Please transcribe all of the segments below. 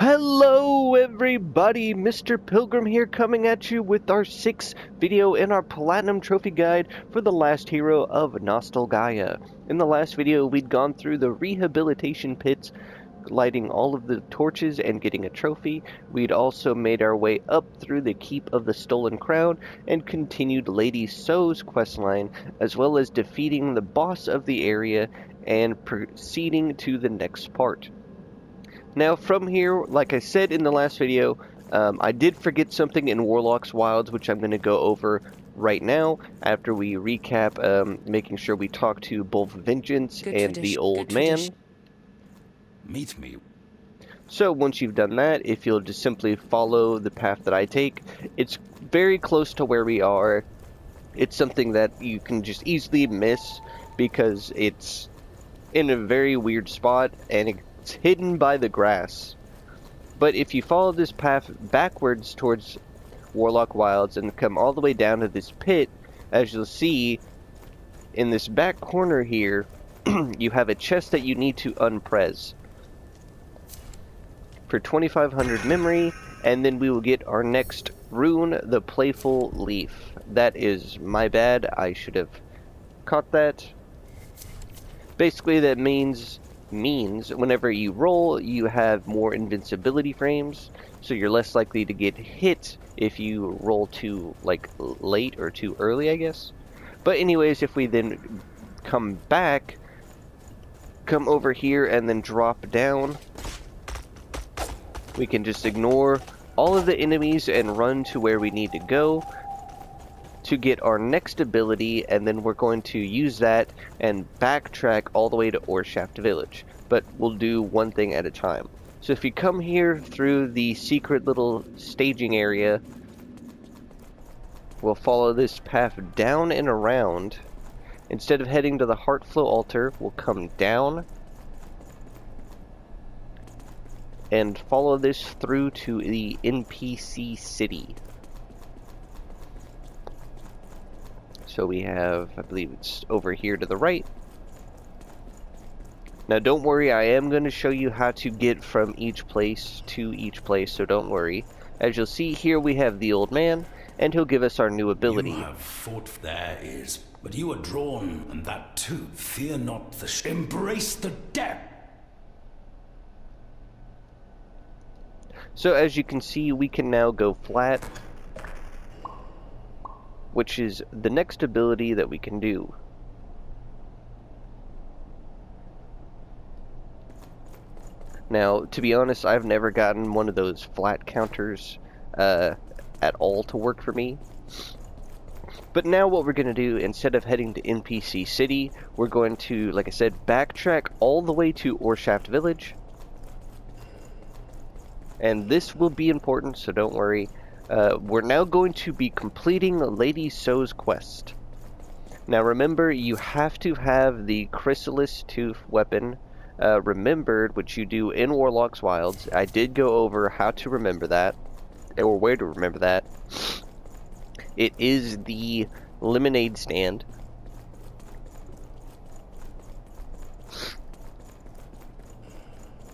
Hello everybody, Mr. Pilgrim here coming at you with our 6th video in our Platinum Trophy Guide for the last hero of Nostalgaia. In the last video we'd gone through the rehabilitation pits, lighting all of the torches and getting a trophy. We'd also made our way up through the Keep of the Stolen Crown and continued Lady So's questline, as well as defeating the boss of the area and proceeding to the next part. Now from here, like I said in the last video, I did forget something in Warlock's Wilds, which I'm going to go over right now after we recap, making sure we talk to both Vengeance and the old man. Meet me. So once you've done that, if you'll just simply follow the path that I take, it's very close to where we are. It's something that you can just easily miss because it's in a very weird spot and it's hidden by the grass. But if you follow this path backwards towards Warlock Wilds and come all the way down to this pit, as you'll see in this back corner here, you have a chest that you need to unpress for 2500 memory, and then we will get our next rune, the Playful Leaf. That is my bad, I should have caught that. Basically that means whenever you roll, you have more invincibility frames, so you're less likely to get hit if you roll too late or too early, I guess. But anyways, if we then come over here and then drop down, we can just ignore all of the enemies and run to where we need to go to get our next ability, and then we're going to use that and backtrack all the way to Orshaft Village. But we'll do one thing at a time. So if you come here through the secret little staging area, we'll follow this path down and around. Instead of heading to the Heartflow altar, we'll come down and follow this through to the NPC city. So we have, I believe it's over here to the right. Now don't worry, I am going to show you how to get from each place to each place, so don't worry. As you'll see here, we have the old man, and he'll give us our new ability. You have fought, there is, but you are drawn, and that too. Fear not the embrace the depth. So as you can see, we can now go flat, which is the next ability that we can do. Now, to be honest, I've never gotten one of those flat counters at all to work for me. But now what we're going to do, instead of heading to NPC City, we're going to, like I said, backtrack all the way to Orshaft Village. And this will be important, so don't worry. We're now going to be completing Lady So's quest. Now remember, you have to have the Chrysalis Tooth weapon remembered, which you do in Warlock's Wilds. I did go over how to remember that, or where to remember that. It is the lemonade stand.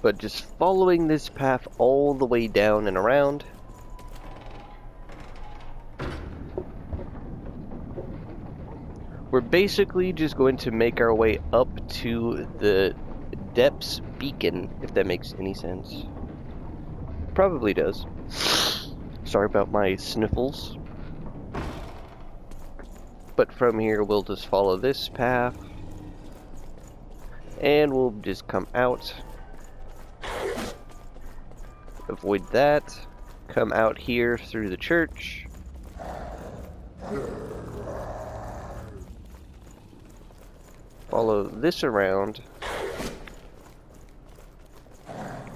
But just following this path all the way down and around, we're basically just going to make our way up to the Depths Beacon, if that makes any sense. Probably does. Sorry about my sniffles. But from here, we'll just follow this path, and we'll just come out. Avoid that. Come out here through the church. Follow this around.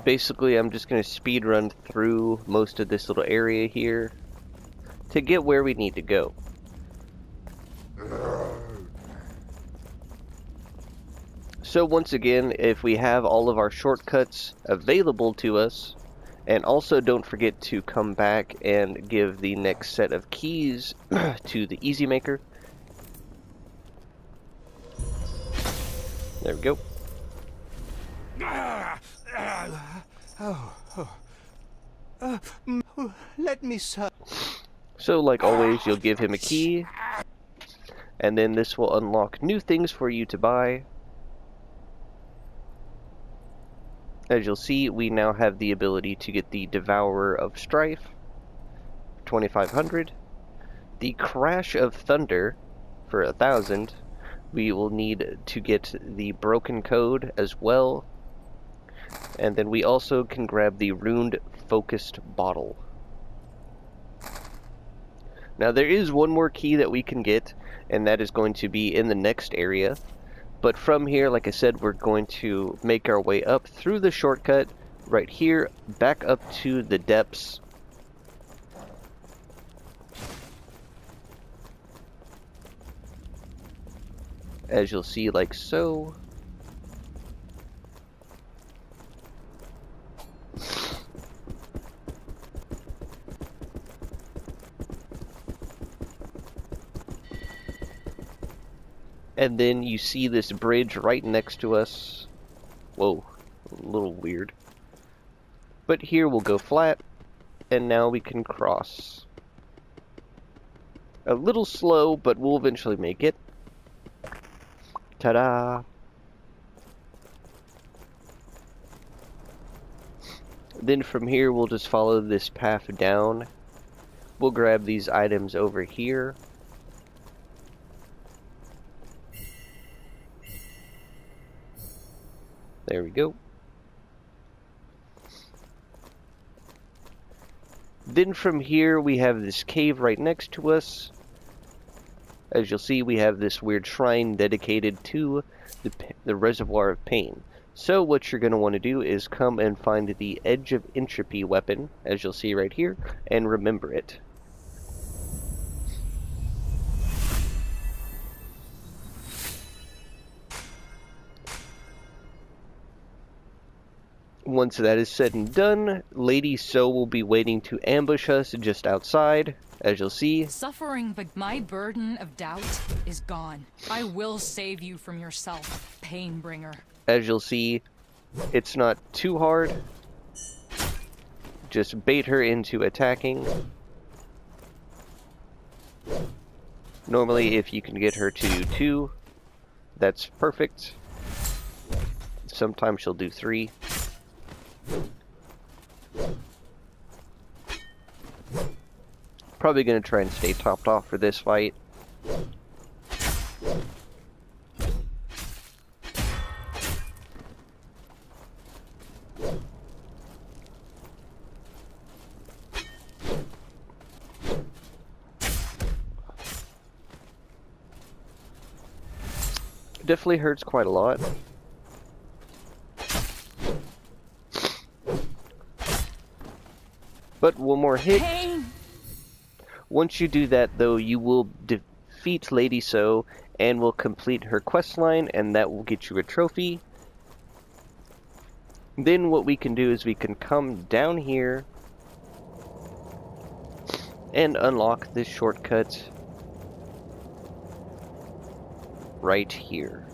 Basically, I'm just going to speed run through most of this little area here to get where we need to go. So once again, if we have all of our shortcuts available to us, and also don't forget to come back and give the next set of keys to the Easy Maker. There we go. Let me sir. So like always, you'll give him a key, and then this will unlock new things for you to buy. As you'll see, we now have the ability to get the Devourer of Strife, 2500. The Crash of Thunder for 1000. We will need to get the Broken Code as well. And then we also can grab the Runed Focused Bottle. Now there is one more key that we can get, and that is going to be in the next area. But from here, like I said, we're going to make our way up through the shortcut right here, back up to the depths. As you'll see, like so. And then you see this bridge right next to us. Whoa, a little weird. But here we'll go flat, and now we can cross. A little slow, but we'll eventually make it. Ta-da! Then from here we'll just follow this path down. We'll grab these items over here. There we go. Then from here we have this cave right next to us. As you'll see, we have this weird shrine dedicated to the Reservoir of Pain. So what you're going to want to do is come and find the Edge of Entropy weapon, as you'll see right here, and remember it. Once that is said and done, Lady So will be waiting to ambush us just outside, as you'll see. Suffering, but my burden of doubt is gone. I will save you from yourself, Painbringer. As you'll see, it's not too hard. Just bait her into attacking. Normally, if you can get her to 2, that's perfect. Sometimes she'll do 3. Probably going to try and stay topped off for this fight. Definitely hurts quite a lot. But one more hit. Pain. Once you do that, though, you will defeat Lady So and will complete her questline, and that will get you a trophy. Then what we can do is we can come down here and unlock this shortcut right here.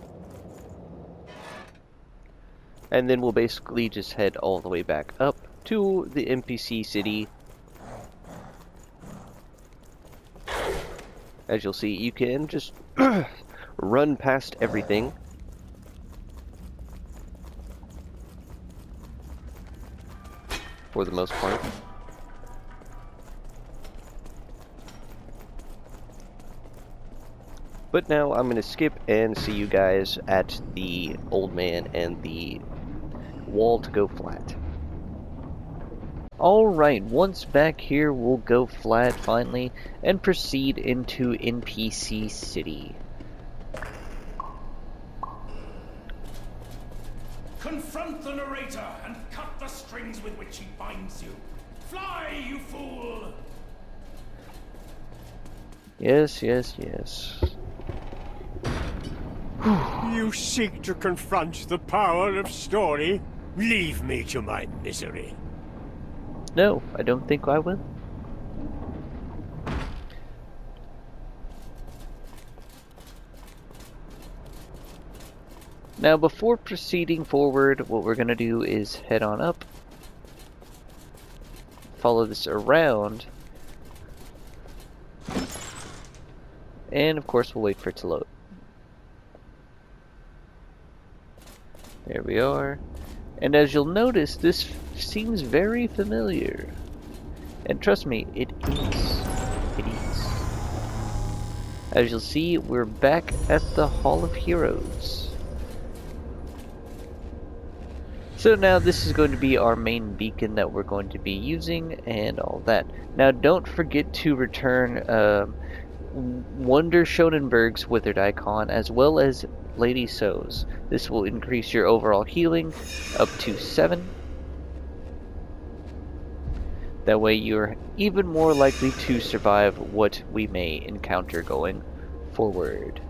And then we'll basically just head all the way back up to the NPC city. As you'll see, you can just run past everything. For the most part. But now I'm going to skip and see you guys at the old man and the wall to go flat. Alright, once back here, we'll go flat finally and proceed into NPC City. Confront the narrator and cut the strings with which he binds you. Fly, you fool! Yes, yes, yes. You seek to confront the power of story? Leave me to my misery. No, I don't think I will. Now, before proceeding forward, what we're going to do is head on up follow this around. And of course we'll wait for it to load. There we are. And as you'll notice, this seems very familiar. And trust me, it is. It is. As you'll see, we're back at the Hall of Heroes. So now this is going to be our main beacon that we're going to be using and all that. Now don't forget to return Wonder Schonenberg's Withered Icon as well as Lady So's. This will increase your overall healing up to 7. That way you're even more likely to survive what we may encounter going forward.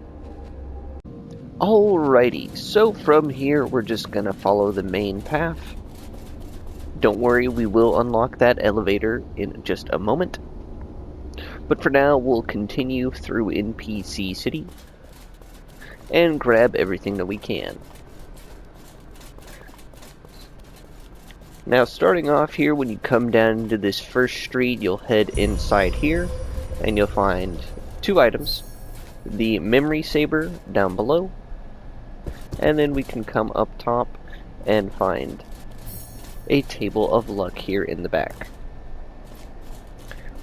Alrighty, so from here we're just gonna follow the main path. Don't worry, we will unlock that elevator in just a moment. But for now, we'll continue through NPC City and grab everything that we can. Now starting off here, when you come down into this first street, you'll head inside here and you'll find 2 items. The memory saber down below, and then we can come up top and find a table of luck here in the back.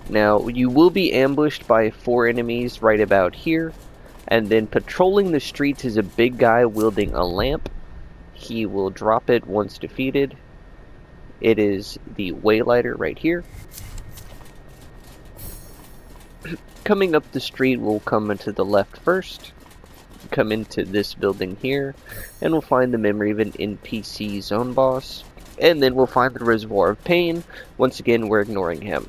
Now you will be ambushed by 4 enemies right about here, and then patrolling the streets is a big guy wielding a lamp. He will drop it once defeated. It is the Waylighter right here. Coming up the street, we'll come into the left first, come into this building here, and we'll find the memory of an NPC zone boss, and then we'll find the Reservoir of Pain. Once again, we're ignoring him.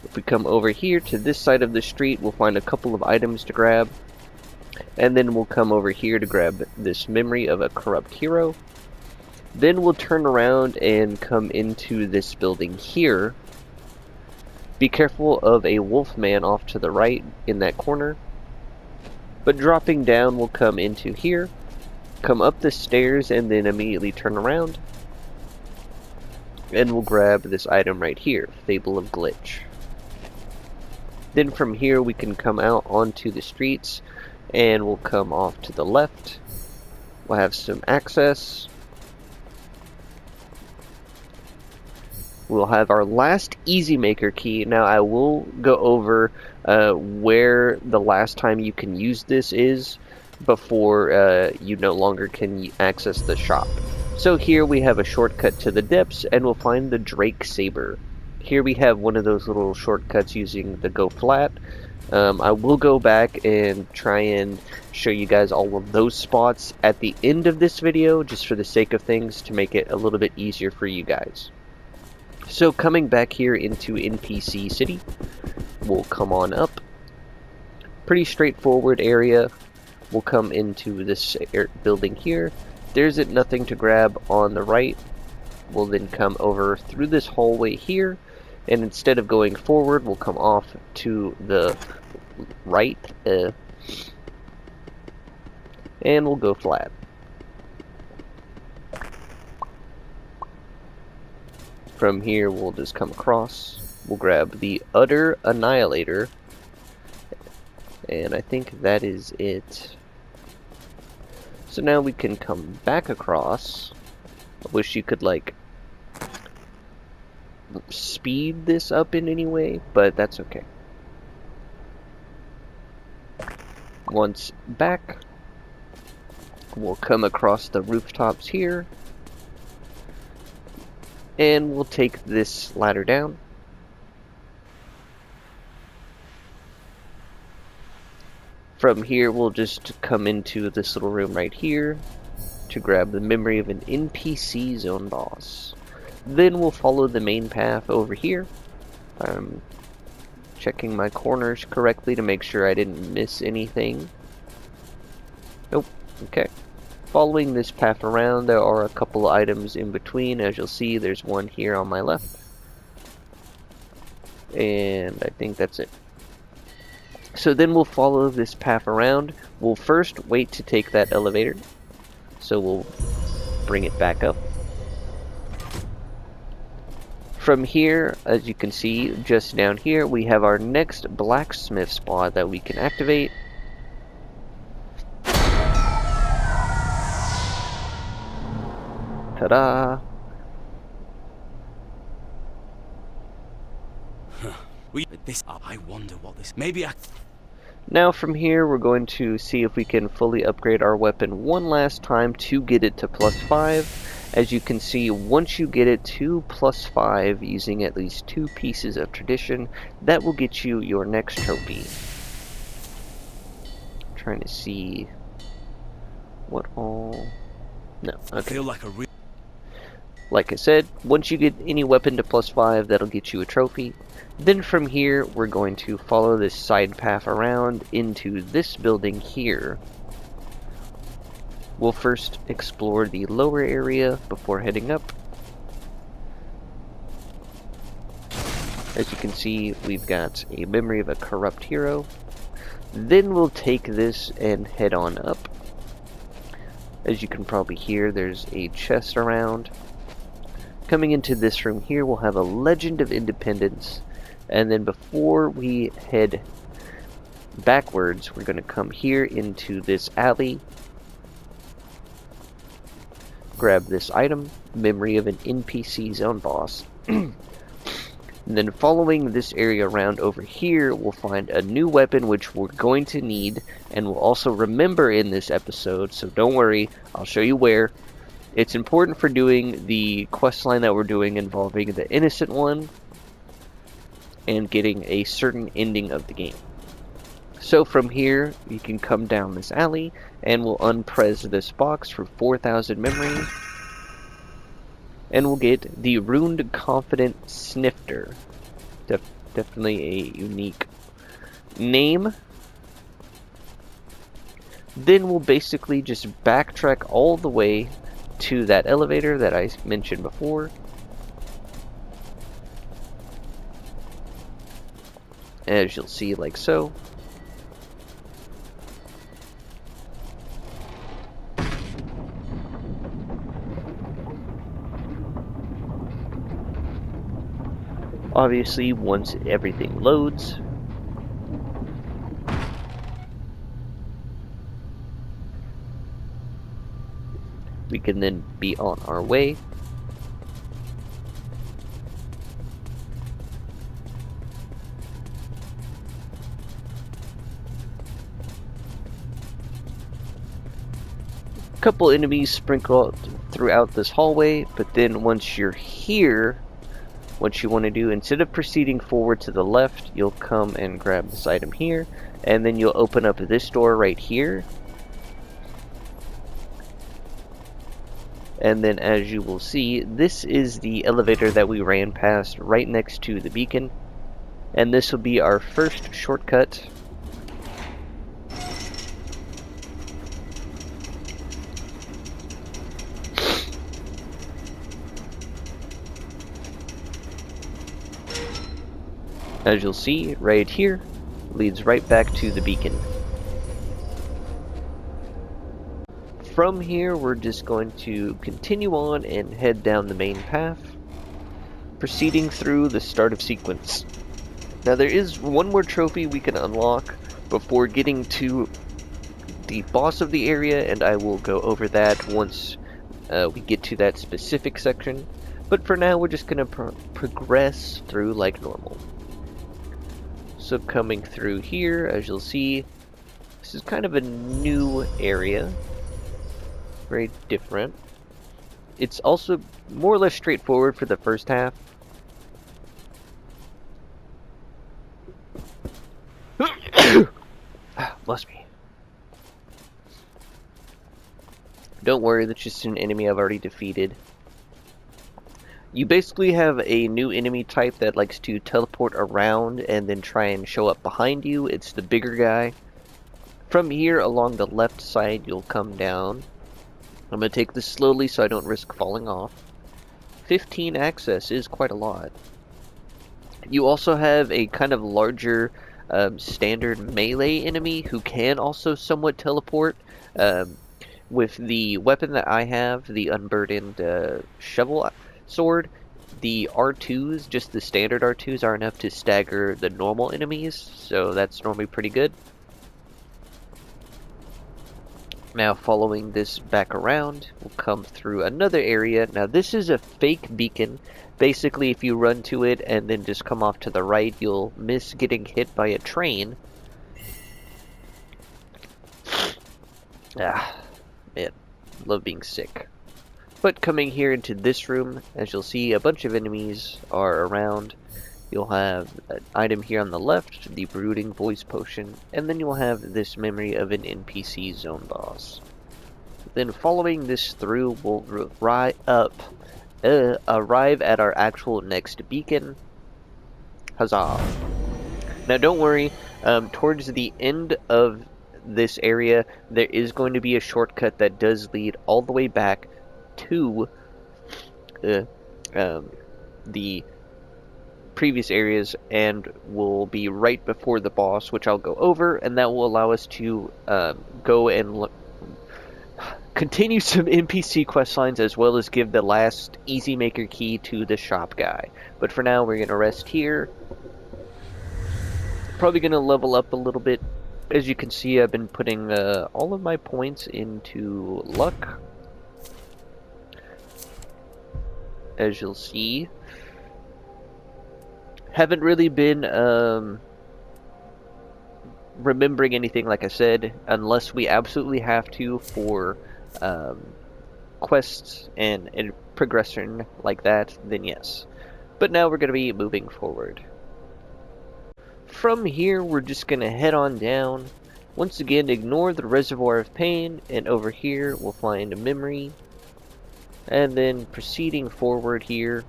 If we come over here to this side of the street, we'll find a couple of items to grab, and then we'll come over here to grab this memory of a corrupt hero. Then we'll turn around and come into this building here. Be careful of a wolfman off to the right in that corner. But dropping down, we'll come into here, come up the stairs, and then immediately turn around. And we'll grab this item right here, Fable of Glitch. Then from here we can come out onto the streets, and we'll come off to the left. We'll have some access. We'll have our last Easy Maker key. Now I will go over where the last time you can use this is before you no longer can access the shop. So here we have a shortcut to the depths, and we'll find the Drake Saber. Here we have one of those little shortcuts using the Go Flat. I will go back and try and show you guys all of those spots at the end of this video, just for the sake of things, to make it a little bit easier for you guys. So coming back here into NPC City, we'll come on up. Pretty straightforward area. We'll come into this building here. There's nothing to grab on the right. We'll then come over through this hallway here, and instead of going forward, we'll come off to the right, and we'll go flat. From here, we'll just come across. We'll grab the Utter Annihilator, and I think that is it. So now we can come back across. I wish you could, like, speed this up in any way, but that's okay. Once back, we'll come across the rooftops here, and we'll take this ladder down. From here, we'll just come into this little room right here to grab the memory of an NPC zone boss. Then we'll follow the main path over here. I'm checking my corners correctly to make sure I didn't miss anything. Nope. Okay. Following this path around, there are a couple of items in between. As you'll see, there's one here on my left. And I think that's it. So then we'll follow this path around. We'll first wait to take that elevator. So we'll bring it back up. From here, as you can see, just down here, we have our next blacksmith spot that we can activate. Ta-da! I wonder what this... Maybe I... Now from here, we're going to see if we can fully upgrade our weapon one last time to get it to +5. As you can see, once you get it to +5 using at least 2 pieces of tradition, that will get you your next trophy. I'm trying to see what all... No, okay. I feel like a Like I said, once you get any weapon to +5, that'll get you a trophy. Then from here, we're going to follow this side path around into this building here. We'll first explore the lower area before heading up. As you can see, we've got a memory of a corrupt hero. Then we'll take this and head on up. As you can probably hear, there's a chest around. Coming into this room here, we'll have a Legend of Independence. And then before we head backwards, we're going to come here into this alley. Grab this item, Memory of an NPC Zone Boss. And then following this area around over here, we'll find a new weapon which we're going to need, and we'll also remember in this episode, so don't worry, I'll show you where. It's important for doing the questline that we're doing involving the innocent one and getting a certain ending of the game. So from here, you can come down this alley, and we'll unpress this box for 4,000 memory. And we'll get the Runed Confident Snifter. Definitely a unique name. Then we'll basically just backtrack all the way to that elevator that I mentioned before. As you'll see, like so. Obviously, once everything loads, we can then be on our way. Couple enemies sprinkled throughout this hallway, but then once you're here, what you want to do, instead of proceeding forward to the left, you'll come and grab this item here, and then you'll open up this door right here. And then as you will see, this is the elevator that we ran past right next to the beacon. And this will be our first shortcut. As you'll see, right here, leads right back to the beacon. From here, we're just going to continue on and head down the main path, proceeding through the start of sequence. Now there is one more trophy we can unlock before getting to the boss of the area, and I will go over that once we get to that specific section. But for now, we're just going to progress through like normal. So coming through here, as you'll see, this is kind of a new area. Very different. It's also more or less straightforward for the first half. Bless me. Don't worry, that's just an enemy I've already defeated. You basically have a new enemy type that likes to teleport around and then try and show up behind you. It's the bigger guy. From here, along the left side, you'll come down. I'm going to take this slowly so I don't risk falling off. 15 access is quite a lot. You also have a kind of larger standard melee enemy who can also somewhat teleport. With the weapon that I have, the unburdened shovel sword, the R2s, just the standard R2s, are enough to stagger the normal enemies, so that's normally pretty good. Now following this back around, we'll come through another area. Now this is a fake beacon. Basically, if you run to it and then just come off to the right, you'll miss getting hit by a train. Ah, man, love being sick. But coming here into this room, as you'll see, a bunch of enemies are around. You'll have an item here on the left, the brooding voice potion, and then you'll have this memory of an NPC zone boss. Then following this through, we'll arrive at our actual next beacon. Huzzah! Now don't worry, towards the end of this area, there is going to be a shortcut that does lead all the way back to the previous areas, and will be right before the boss, which I'll go over, and that will allow us to go and continue some NPC questlines, as well as give the last easy maker key to the shop guy. But for now, we're going to rest here. Probably going to level up a little bit. As you can see, I've been putting all of my points into luck. As you'll see, haven't really been remembering anything, like I said, unless we absolutely have to for quests and progression like that, then yes. But now we're going to be moving forward. From here, we're just going to head on down. Once again, ignore the Reservoir of Pain, and over here we'll find a memory. And then proceeding forward here,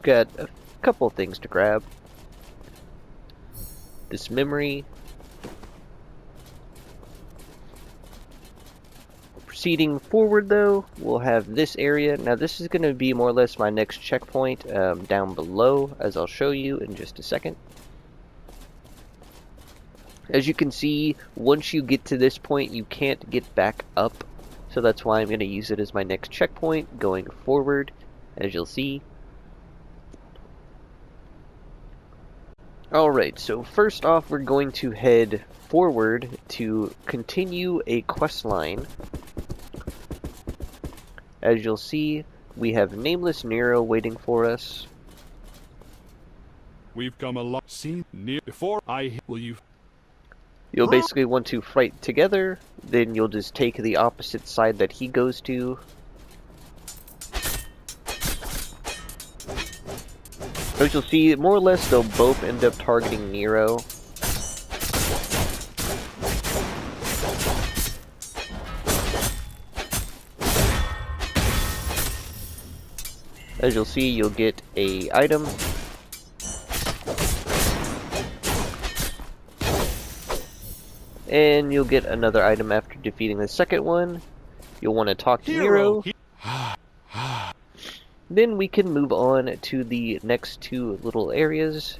got a couple of things to grab. This memory. Proceeding forward though, we'll have this area. Now this is going to be more or less my next checkpoint down below, as I'll show you in just a second. As you can see, once you get to this point, you can't get back up. So that's why I'm going to use it as my next checkpoint going forward, as you'll see. Alright, so first off, we're going to head forward to continue a quest line. As you'll see, we have Nameless Nero waiting for us. We've come a lot. Seen near before. Will you? You'll basically want to fight together, then you'll just take the opposite side that he goes to. As you'll see, more or less they'll both end up targeting Nero. As you'll see, you'll get a item. And you'll get another item after defeating the second one. You'll want to talk to Nero. Then we can move on to the next two little areas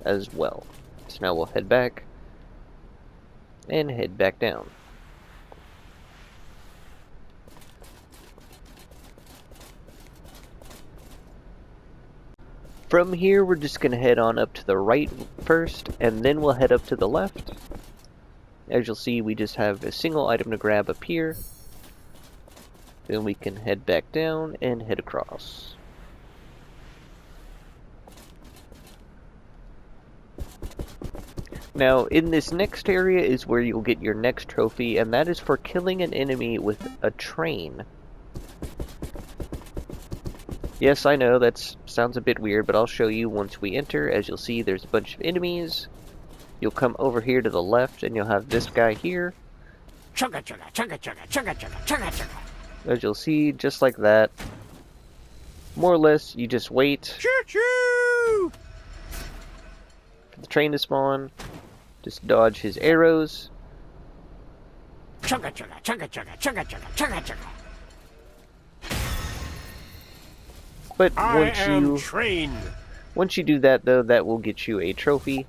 as well. So now we'll head back and head back down. From here, we're just going to head on up to the right first, and then we'll head up to the left. As you'll see, we just have a single item to grab up here. Then we can head back down and head across. Now, in this next area is where you'll get your next trophy, and that is for killing an enemy with a train. Yes, I know, that sounds a bit weird, but I'll show you once we enter. As you'll see, there's a bunch of enemies. You'll come over here to the left, and you'll have this guy here. Chugga chugga chugga chugga chugga chugga chugga chugga. As you'll see, just like that. More or less, you just wait Choo-choo! for the train to spawn. Just dodge his arrows. Chugga chugga chugga chugga chugga chugga chugga chugga. But I am trained. once you do that, though, that will get you a trophy.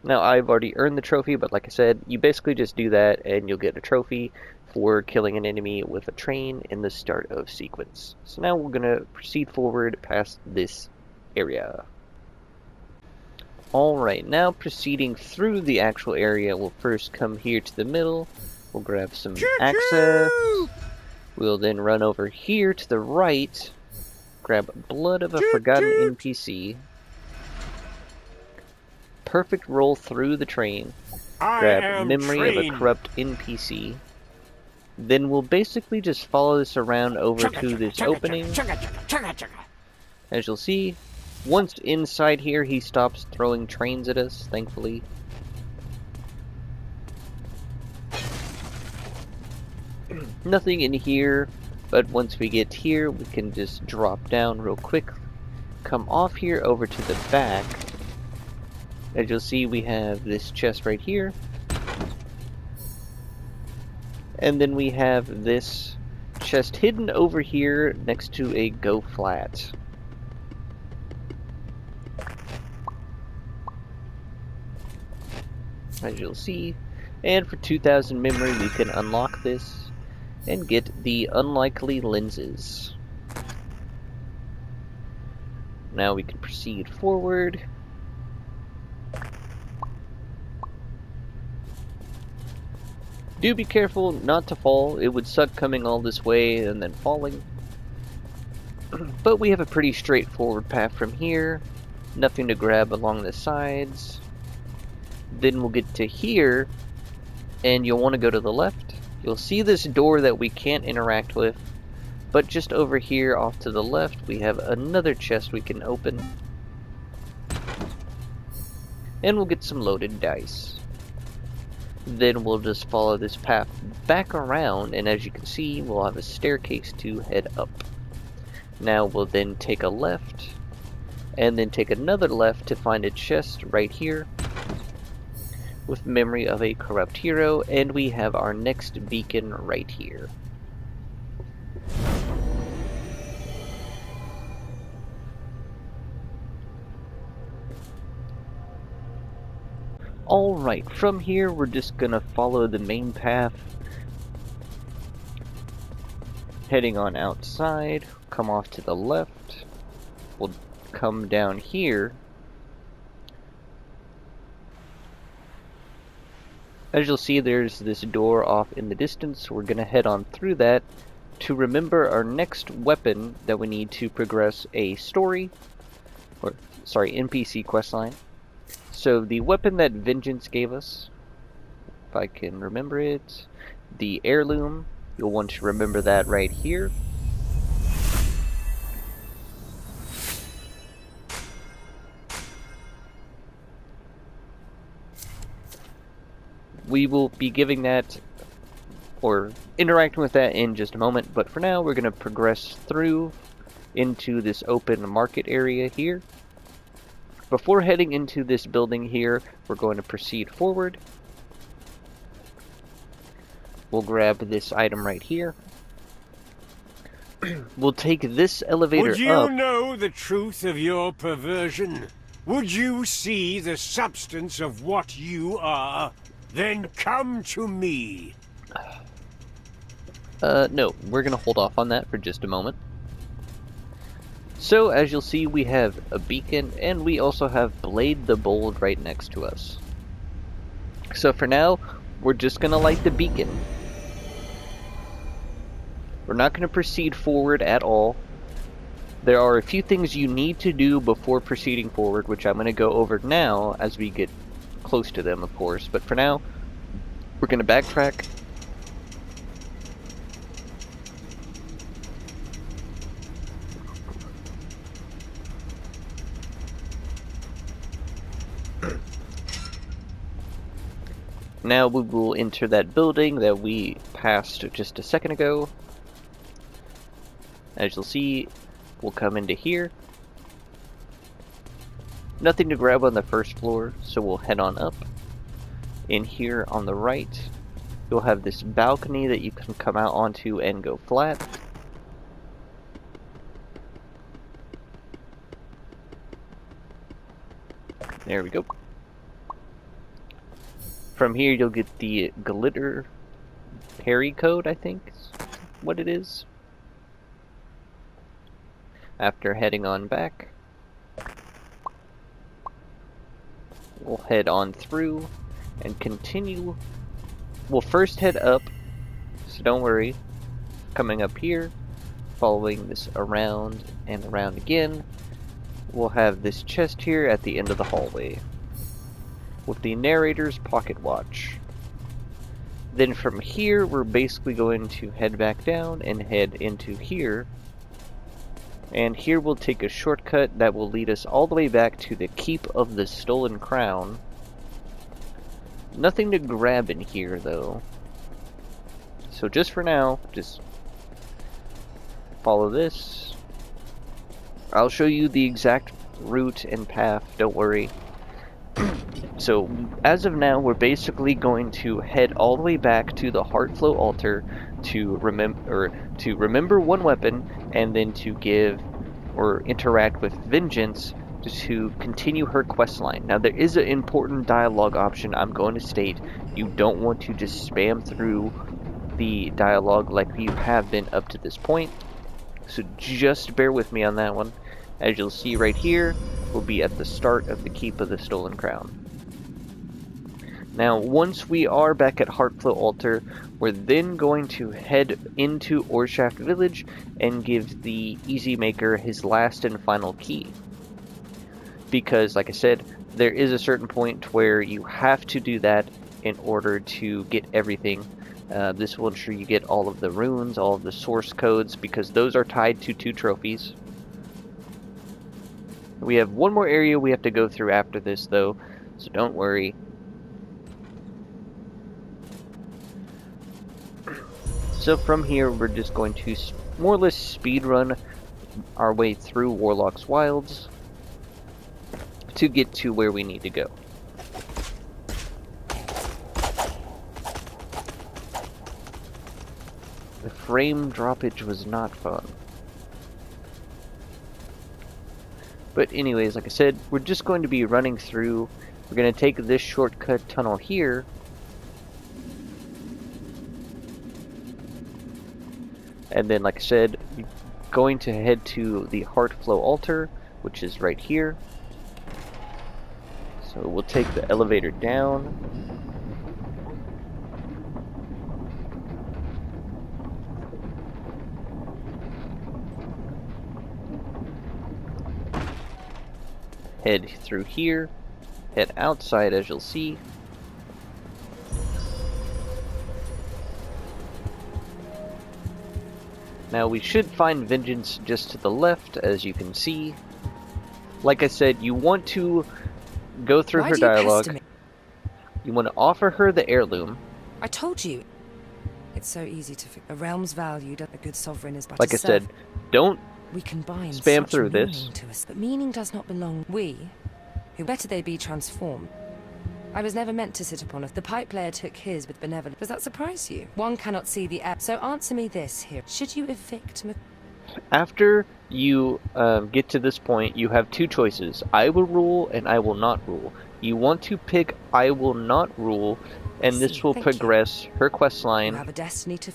Now, I've already earned the trophy, but like I said, you basically just do that and you'll get a trophy. before killing an enemy with a train in the start of sequence. So now we're going to proceed forward past this area. Alright, now proceeding through the actual area, we'll first come here to the middle. We'll grab some access. We'll then run over here to the right. Grab Blood of a Forgotten NPC. Perfect roll through the train. Grab Memory of a Corrupt NPC. Then we'll basically just follow this around over to this opening. As you'll see, once inside here, he stops throwing trains at us, thankfully. Nothing in here, but once we get here, we can just drop down real quick. Come off here over to the back. As you'll see, we have this chest right here. And then we have this chest hidden over here next to a go flat. As you'll see. And for 2000 memory, we can unlock this and get the unlikely lenses. Now we can proceed forward. Do be careful not to fall. It would suck coming all this way and then falling. But we have a pretty straightforward path from here. Nothing to grab along the sides. Then we'll get to here, and you'll want to go to the left. You'll see this door that we can't interact with, but just over here off to the left we have another chest we can open. And we'll get some loaded dice. Then we'll just follow this path back around, and as you can see, we'll have a staircase to head up. Now we'll then take a left, and then take another left to find a chest right here with Memory of a Corrupt Hero, and we have our next beacon right here. Alright, from here we're just gonna follow the main path, heading on outside, come off to the left, we'll come down here. As you'll see, there's this door off in the distance. We're gonna head on through that to remember our next weapon that we need to progress a story, or sorry, NPC questline. So the weapon that Vengeance gave us, if I can remember it, the heirloom, you'll want to remember that right here. We will be giving that, or interacting with that in just a moment, but for now we're going to progress through into this open market area here. Before heading into this building here, we're going to proceed forward. We'll grab this item right here. We'll take this elevator up. Would you know the truth of your perversion? Would you see the substance of what you are? Then come to me. No, we're gonna hold off on that for just a moment. So, as you'll see, we have a beacon, and we also have Blade the Bold right next to us. So for now, we're just gonna light the beacon. We're not gonna proceed forward at all. There are a few things you need to do before proceeding forward, which I'm gonna go over now as we get close to them, of course. But for now, we're gonna backtrack. Now we will enter that building that we passed just a second ago. As you'll see, we'll come into here. Nothing to grab on the first floor, so we'll head on up. In here on the right, you'll have this balcony that you can come out onto and go flat. There we go. From here you'll get the glitter Perry code, I think is what it is. After heading on back, we'll head on through and continue. We'll first head up, so don't worry. Coming up here, following this around and around again, we'll have this chest here at the end of the hallway with the narrator's pocket watch. Then from here, we're basically going to head back down and head into here. And here we'll take a shortcut that will lead us all the way back to the Keep of the Stolen Crown. Nothing to grab in here, though. So just for now, just follow this. I'll show you the exact route and path, don't worry. So, as of now, we're basically going to head all the way back to the Heartflow altar to remember one weapon, and then to give or interact with Vengeance to continue her quest line. Now, there is an important dialogue option I'm going to state. You don't want to just spam through the dialogue like you have been up to this point. So just bear with me on that one. As you'll see right here, we'll be at the start of the Keep of the Stolen Crown. Now, once we are back at Heartflow Altar, we're then going to head into Orshaft Village and give the Easy Maker his last and final key. Because, like I said, there is a certain point where you have to do that in order to get everything. This will ensure you get all of the runes, all of the source codes, because those are tied to 2 trophies. We have one more area we have to go through after this, though, so don't worry. So from here, we're just going to more or less speed run our way through Warlock's Wilds to get to where we need to go. The frame droppage was not fun. But anyways, like I said, we're just going to be running through. We're going to take this shortcut tunnel here. And then, like I said, going to head to the Heartflow altar, which is right here. So we'll take the elevator down. Head through here. Head outside, as you'll see. Now we should find Vengeance just to the left, as you can see. Like I said, you want to go through her dialogue. You want to offer her the heirloom. I told you. It's so easy to forget. A realm's valued, a good sovereign is but like I said, don't we combine spam such through meaning this. To us, but meaning does not belong. We, who better they be transformed. I was never meant to sit upon it. The pipe player took his with benevolence. Does that surprise you? One cannot see the app. So answer me this here. Should you evict After you get to this point, you have 2 choices. I will rule and I will not rule. You want to pick I will not rule, and this will progress her quest line. You have a destiny to...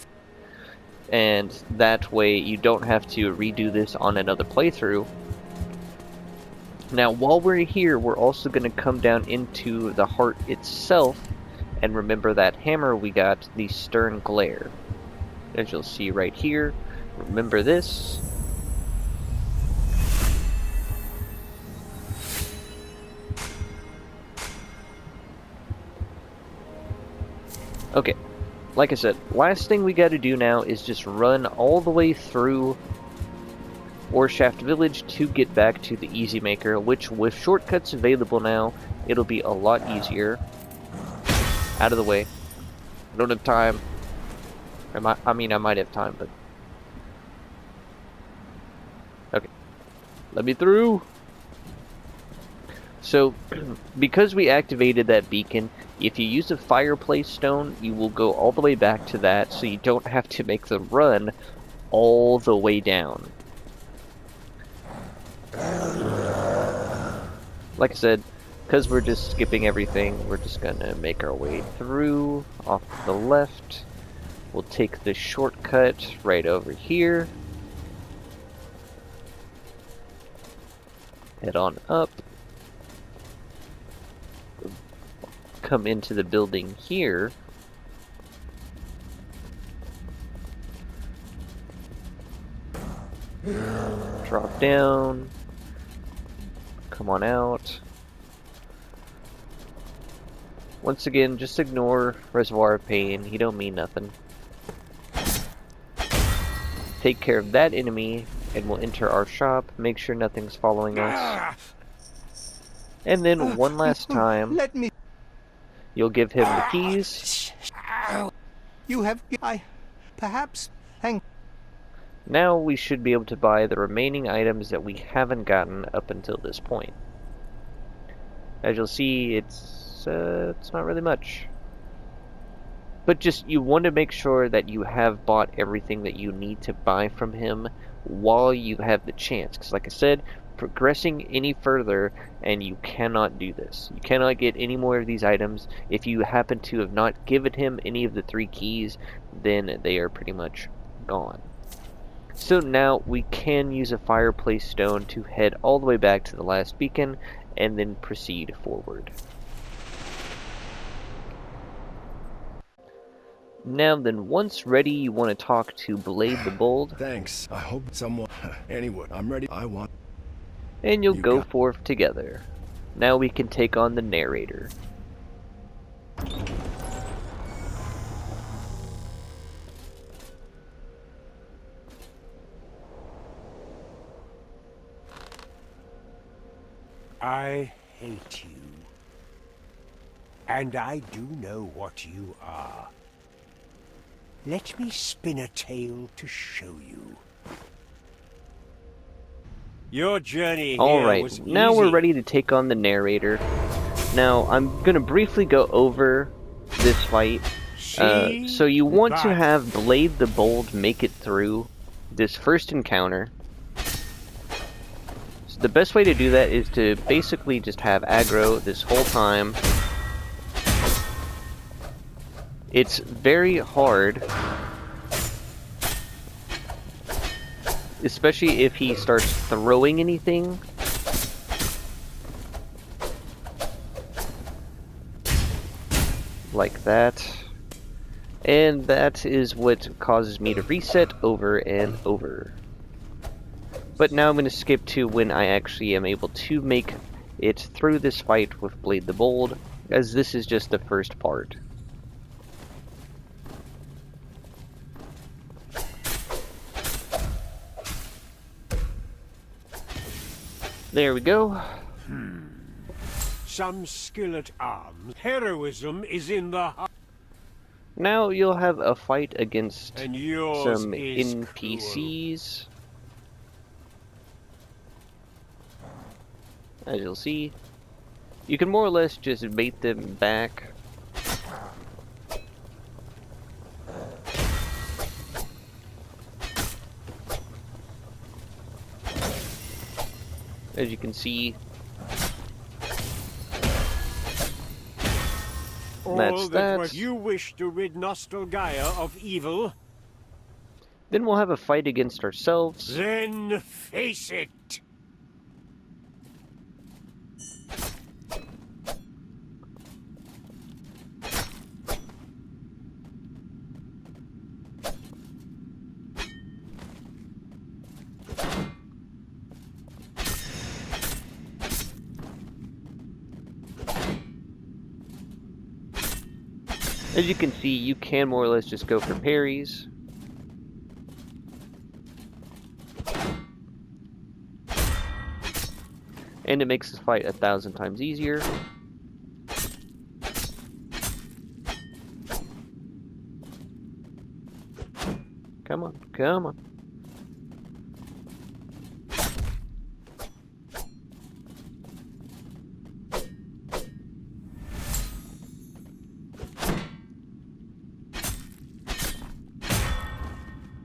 And that way you don't have to redo this on another playthrough. Now, while we're here, we're also going to come down into the heart itself, and remember that hammer we got, the Stern Glare. As you'll see right here, remember this. Okay, like I said, last thing we got to do now is just run all the way through Orshaft Village to get back to the Easy Maker, which with shortcuts available now, it'll be a lot easier. Out of the way. I don't have time. I mean, I might have time, but... Okay. Let me through! So, because we activated that beacon, if you use a fireplace stone, you will go all the way back to that, so you don't have to make the run all the way down. Like I said, because we're just skipping everything, we're just gonna make our way through, off to the left, We'll take the shortcut right over here. Head on up. Come into the building here. Drop down. Come on out. Once again, just ignore Reservoir of Pain. He don't mean nothing. Take care of that enemy, and we'll enter our shop. Make sure nothing's following us. And then one last time, you'll give him the keys. You have... perhaps... Thank... Now we should be able to buy the remaining items that we haven't gotten up until this point. As you'll see, it's not really much. But just, you want to make sure that you have bought everything that you need to buy from him while you have the chance. Because like I said, progressing any further, and you cannot do this. You cannot get any more of these items. If you happen to have not given him any of the 3 keys, then they are pretty much gone. So now we can use a fireplace stone to head all the way back to the last beacon, and then proceed forward. Now then, once ready, you want to talk to Blade the Bold. Thanks. I hope someone... Anyway, I'm ready. I want... And you'll go forth together. Now we can take on the narrator. I hate you. And I do know what you are. Let me spin a tale to show you. Your journey here was now easy. we're ready to take on the narrator. Now, I'm going to briefly go over this fight. So you want to have Blade the Bold make it through this first encounter. So the best way to do that is to basically just have aggro this whole time. It's very hard, especially if he starts throwing anything. Like that. And that is what causes me to reset over and over. But now I'm going to skip to when I actually am able to make it through this fight with Blade the Bold, as this is just the first part. There we go. Some skill at arms. Heroism is in the heart. Now you'll have a fight against And yours some is NPCs. As you'll see, you can more or less just bait them back. As you can see, that's that. What you wish to rid nostalgaia of evil, Then we'll have a fight against ourselves. then face it. As you can see, you can more or less just go for parries. And it makes this fight 1,000 times easier. Come on, come on.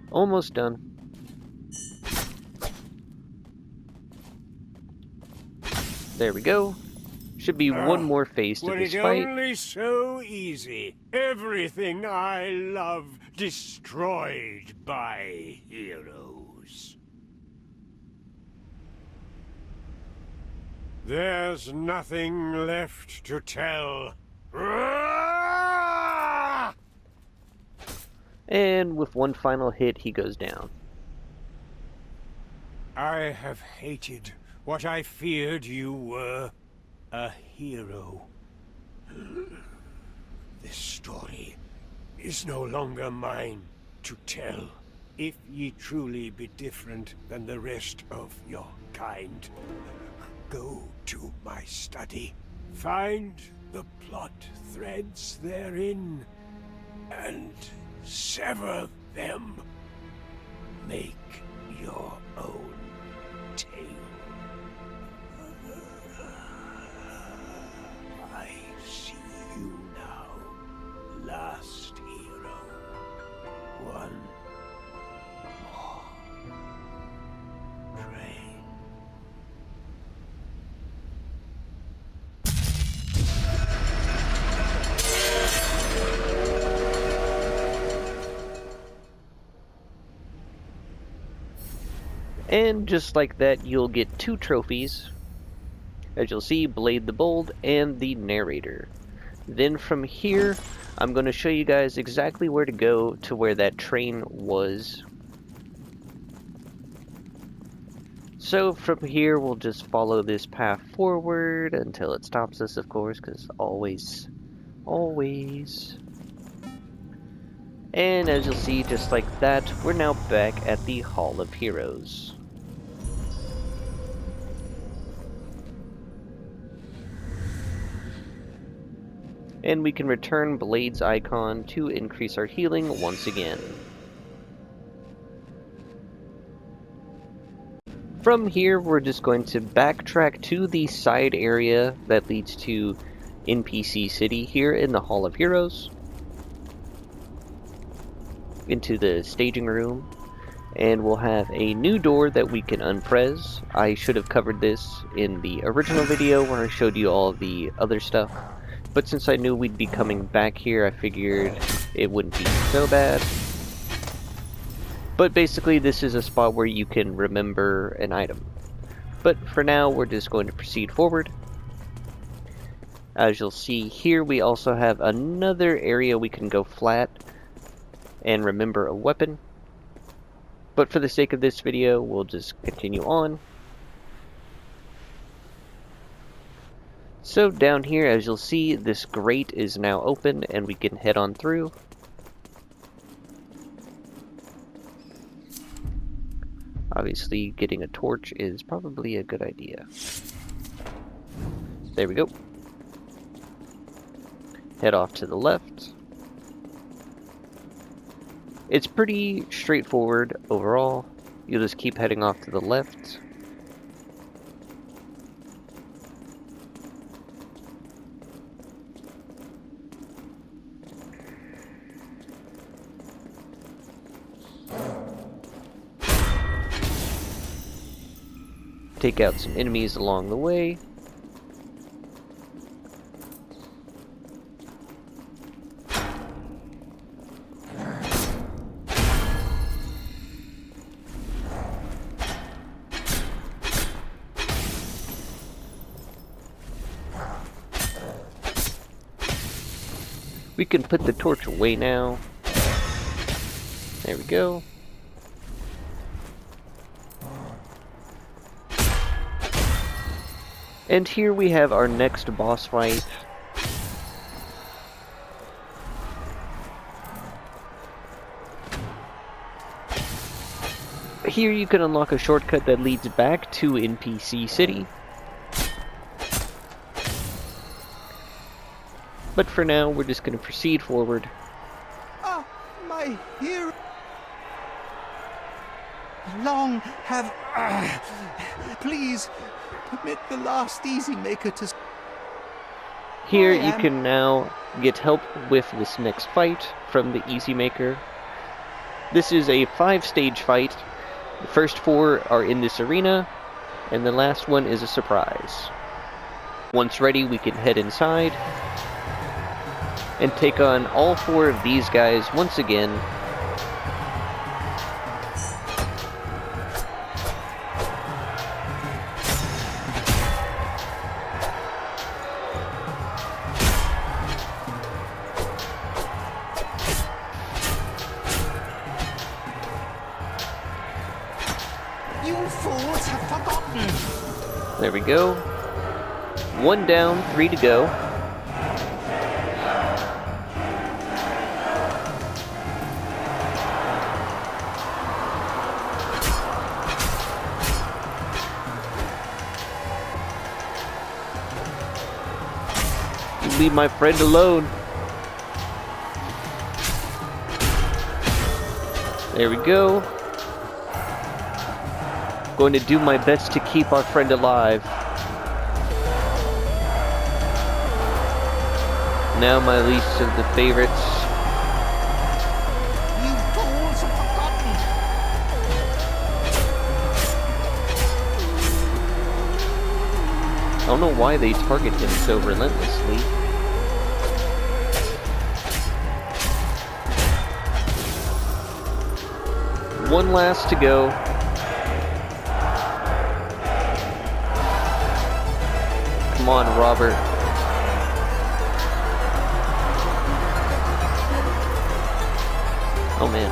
Almost done. There we go. Should be one more phase to Were this it fight. only so easy? Everything I love destroyed by heroes. There's nothing left to tell. And with one final hit, he goes down. I have hated what I feared you were. A hero. This story is no longer mine to tell. If ye truly be different than the rest of your kind, go to my study, find the plot threads therein, and sever them. Make your own tale. I see you now, last hero. One more train. And just like that, you'll get 2 trophies. As you'll see, Blade the Bold and the Narrator. Then from here, I'm going to show you guys exactly where to go to where that train was. So from here, we'll just follow this path forward until it stops us, of course, because always. And as you'll see, just like that, we're now back at the Hall of Heroes. And we can return Blade's icon to increase our healing once again. From here, we're just going to backtrack to the side area that leads to NPC City here in the Hall of Heroes. Into the staging room. And we'll have a new door that we can unpress. I should have covered this in the original video where I showed you all the other stuff. But since I knew we'd be coming back here, I figured it wouldn't be so bad. But basically, this is a spot where you can remember an item. But for now, we're just going to proceed forward. As you'll see here, we also have another area we can go flat and remember a weapon. But for the sake of this video, we'll just continue on. So down here, as you'll see, this grate is now open and we can head on through. Obviously, getting a torch is probably a good idea. There we go. Head off to the left. It's pretty straightforward overall. You'll just keep heading off to the left. Take out some enemies along the way. We can put the torch away now. There we go. And here we have our next boss fight. Here you can unlock a shortcut that leads back to NPC City. But for now, we're just going to proceed forward. Ah, my hero. Long have... please, permit the last Easy Maker to... Here you can now get help with this next fight from the Easy Maker. This is a 5-stage fight. The first 4 are in this arena, and the last one is a surprise. Once ready, we can head inside and take on all 4 of these guys once again. You fools have forgotten. There we go. 1 down, 3 to go. You leave my friend alone. There we go. Going to do my best to keep our friend alive. Now my least of the favorites. You fools have forgotten. I don't know why they target him so relentlessly. One last to go. Come on, Robert. Oh man.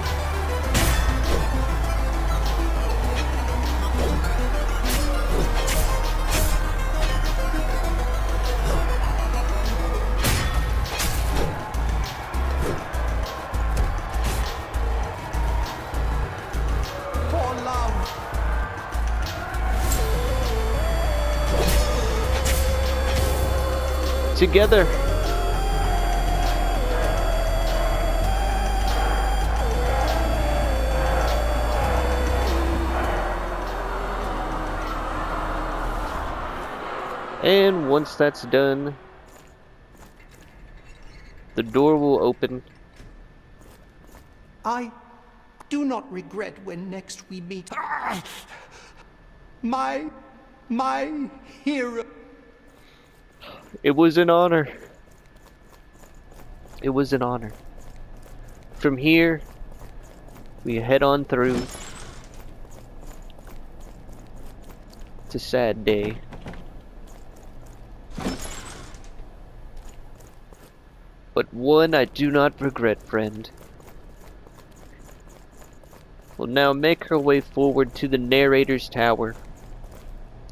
For love. Together. And once that's done, the door will open. I do not regret when next we meet. My hero. It was an honor. It was an honor. From here, we head on through. It's a sad day. But one I do not regret, friend. We'll now make our way forward to the narrator's tower,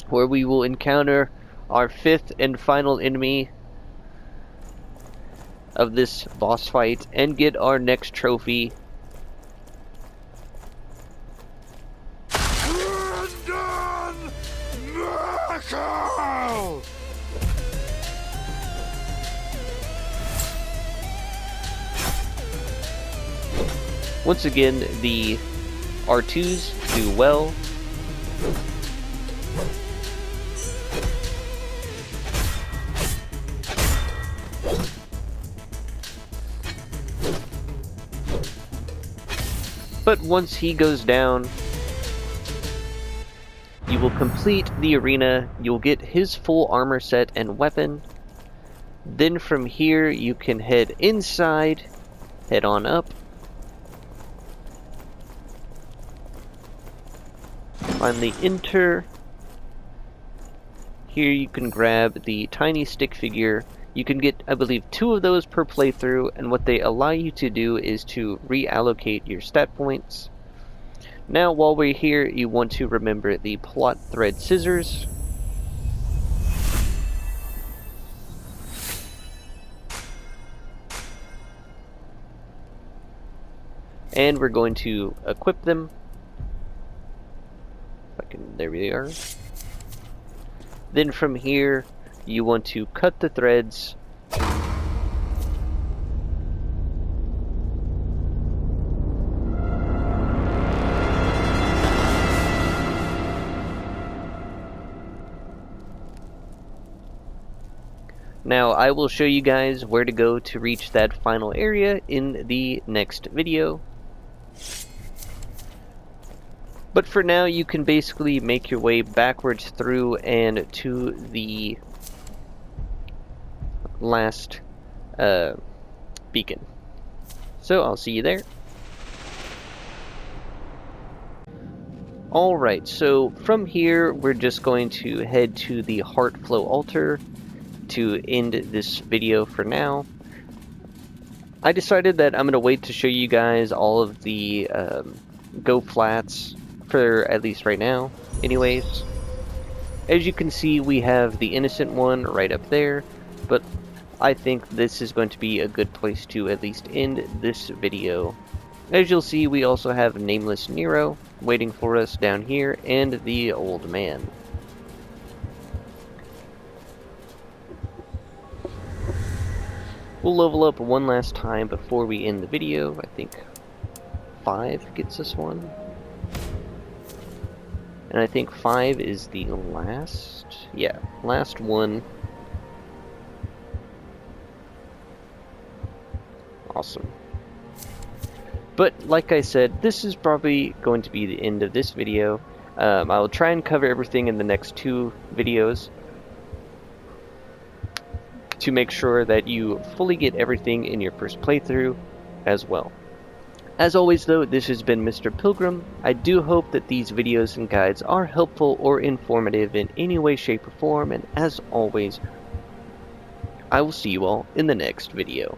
where we will encounter our 5th and final enemy of this boss fight and get our next trophy. Once again, the R2s do well. But once he goes down, you will complete the arena, you'll get his full armor set and weapon. Then from here you can head inside, head on up. Finally enter. Here you can grab the tiny stick figure. You can get, I believe, 2 of those per playthrough, and what they allow you to do is to reallocate your stat points. Now, while we're here, you want to remember the plot thread scissors. And we're going to equip them. There we are. Then from here, you want to cut the threads. Now, I will show you guys where to go to reach that final area in the next video. But for now, you can basically make your way backwards through and to the last beacon. So I'll see you there. Alright, so from here we're just going to head to the Heartflow altar to end this video for now. I decided that I'm going to wait to show you guys all of the go flats for at least right now. Anyways, as you can see, we have the innocent one right up there, but I think this is going to be a good place to at least end this video. As you'll see, we also have Nameless Nero waiting for us down here, and the old man. We'll level up one last time before we end the video. I think 5 gets us one. And I think 5 is the last, yeah, last one. Awesome. But like I said, this is probably going to be the end of this video. I will try and cover everything in the next 2 videos to make sure that you fully get everything in your first playthrough as well. As always though, this has been Mr. Pilgrim. I do hope that these videos and guides are helpful or informative in any way, shape, or form, and as always, I will see you all in the next video.